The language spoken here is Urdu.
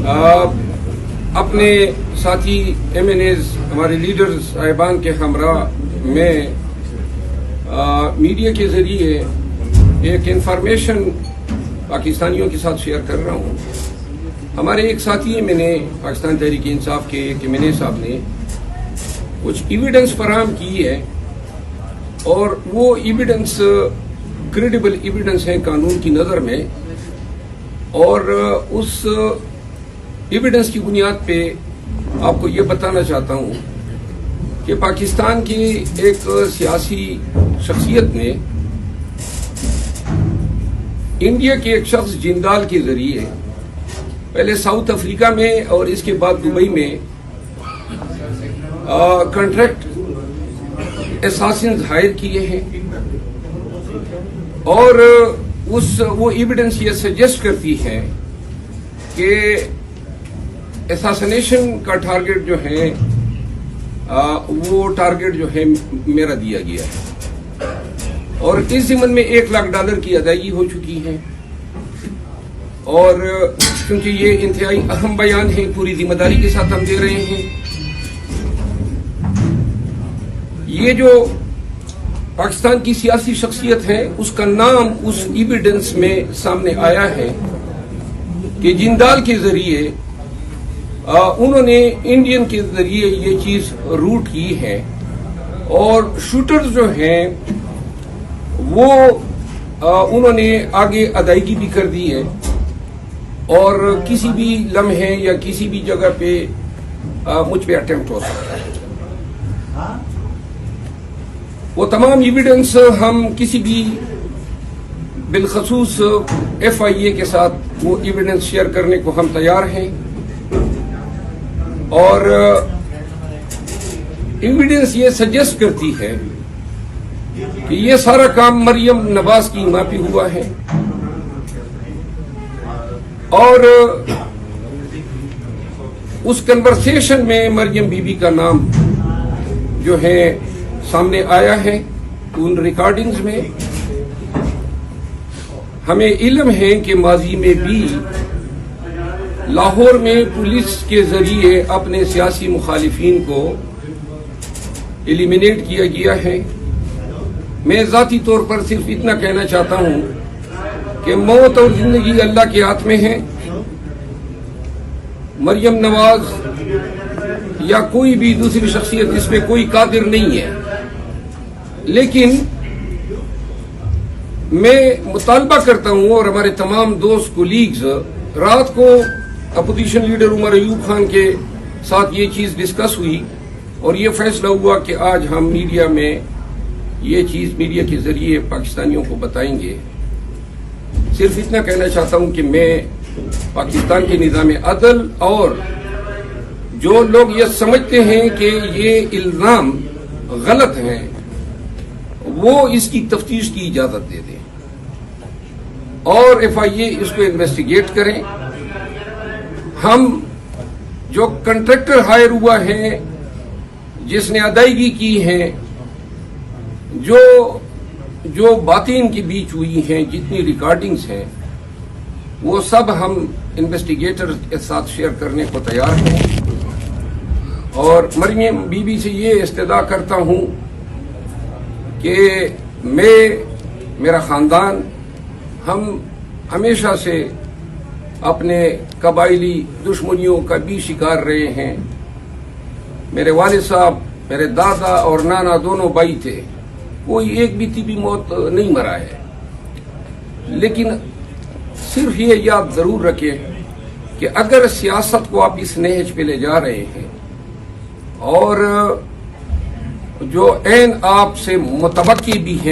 اپنے ساتھی ایم این ایز ہمارے لیڈرز صاحبان کے ہمراہ میں میڈیا کے ذریعے ایک انفارمیشن پاکستانیوں کے ساتھ شیئر کر رہا ہوں. ہمارے ایک ساتھی میں نے پاکستان تحریک انصاف کے ایم این اے صاحب نے کچھ ایویڈنس فراہم کی ہے اور وہ ایویڈنس کریڈیبل ایویڈنس ہے قانون کی نظر میں, اور اس ایویڈنس کی بنیاد پہ آپ کو یہ بتانا چاہتا ہوں کہ پاکستان کی ایک سیاسی شخصیت نے انڈیا کے ایک شخص جندال کے ذریعے پہلے ساؤتھ افریقہ میں اور اس کے بعد دبئی میں کنٹریکٹ اساسنز ہائر کیے ہیں, اور وہ ایویڈنس یہ سجیسٹ کرتی ہے کہ اساسنیشن کا ٹارگٹ جو ہے وہ ٹارگٹ جو ہے میرا دیا گیا ہے, اور اس ضمن میں $1,00,000 کی ادائیگی ہو چکی ہے. اور کیونکہ یہ انتہائی اہم بیان ہے, پوری ذمہ داری کے ساتھ ہم دے رہے ہیں. یہ جو پاکستان کی سیاسی شخصیت ہے اس کا نام اس ایویڈنس میں سامنے آیا ہے کہ جندال کے ذریعے انہوں نے انڈین کے ذریعے یہ چیز روٹ کی ہے, اور شوٹر جو ہیں وہ انہوں نے آگے ادائیگی بھی کر دی ہے, اور کسی بھی لمحے یا کسی بھی جگہ پہ مجھ پہ اٹیمپٹ ہو سکتا ہے. وہ تمام ایویڈنس ہم کسی بھی بالخصوص FIA کے ساتھ وہ ایویڈنس شیئر کرنے کو ہم تیار ہیں, اور ایویڈنس یہ سجیسٹ کرتی ہے کہ یہ سارا کام مریم نواز کی ماں پہ ہوا ہے, اور اس کنورسیشن میں مریم بی بی کا نام جو ہے سامنے آیا ہے ان ریکارڈنگز میں. ہمیں علم ہے کہ ماضی میں بھی لاہور میں پولیس کے ذریعے اپنے سیاسی مخالفین کو ایلیمینیٹ کیا گیا ہے. میں ذاتی طور پر صرف اتنا کہنا چاہتا ہوں کہ موت اور زندگی اللہ کے ہاتھ میں ہے. مریم نواز یا کوئی بھی دوسری شخصیت اس پہ کوئی قادر نہیں ہے, لیکن میں مطالبہ کرتا ہوں, اور ہمارے تمام دوست کولیگز, رات کو اپوزیشن لیڈر عمر ایوب خان کے ساتھ یہ چیز ڈسکس ہوئی اور یہ فیصلہ ہوا کہ آج ہم میڈیا میں یہ چیز میڈیا کے ذریعے پاکستانیوں کو بتائیں گے. صرف اتنا کہنا چاہتا ہوں کہ میں پاکستان کے نظام عدل اور جو لوگ یہ سمجھتے ہیں کہ یہ الزام غلط ہیں وہ اس کی تفتیش کی اجازت دے دیں, اور FIA اس کو انویسٹیگیٹ کریں. ہم جو کنٹریکٹر ہائر ہوا ہے, جس نے ادائیگی کی ہے, جو باتیں ان کے بیچ ہوئی ہیں, جتنی ریکارڈنگز ہیں, وہ سب ہم انویسٹیگیٹر کے ساتھ شیئر کرنے کو تیار ہیں. اور مریم بی بی سے یہ استدعا کرتا ہوں کہ میرا خاندان, ہم ہمیشہ سے اپنے قبائلی دشمنیوں کا بھی شکار رہے ہیں. میرے والد صاحب, میرے دادا اور نانا دونوں بھائی تھے, کوئی ایک بھی طبی موت نہیں مرا ہے. لیکن صرف یہ یاد ضرور رکھیں کہ اگر سیاست کو آپ اس نہج پہ لے جا رہے ہیں اور جو عین آپ سے متوقع بھی ہیں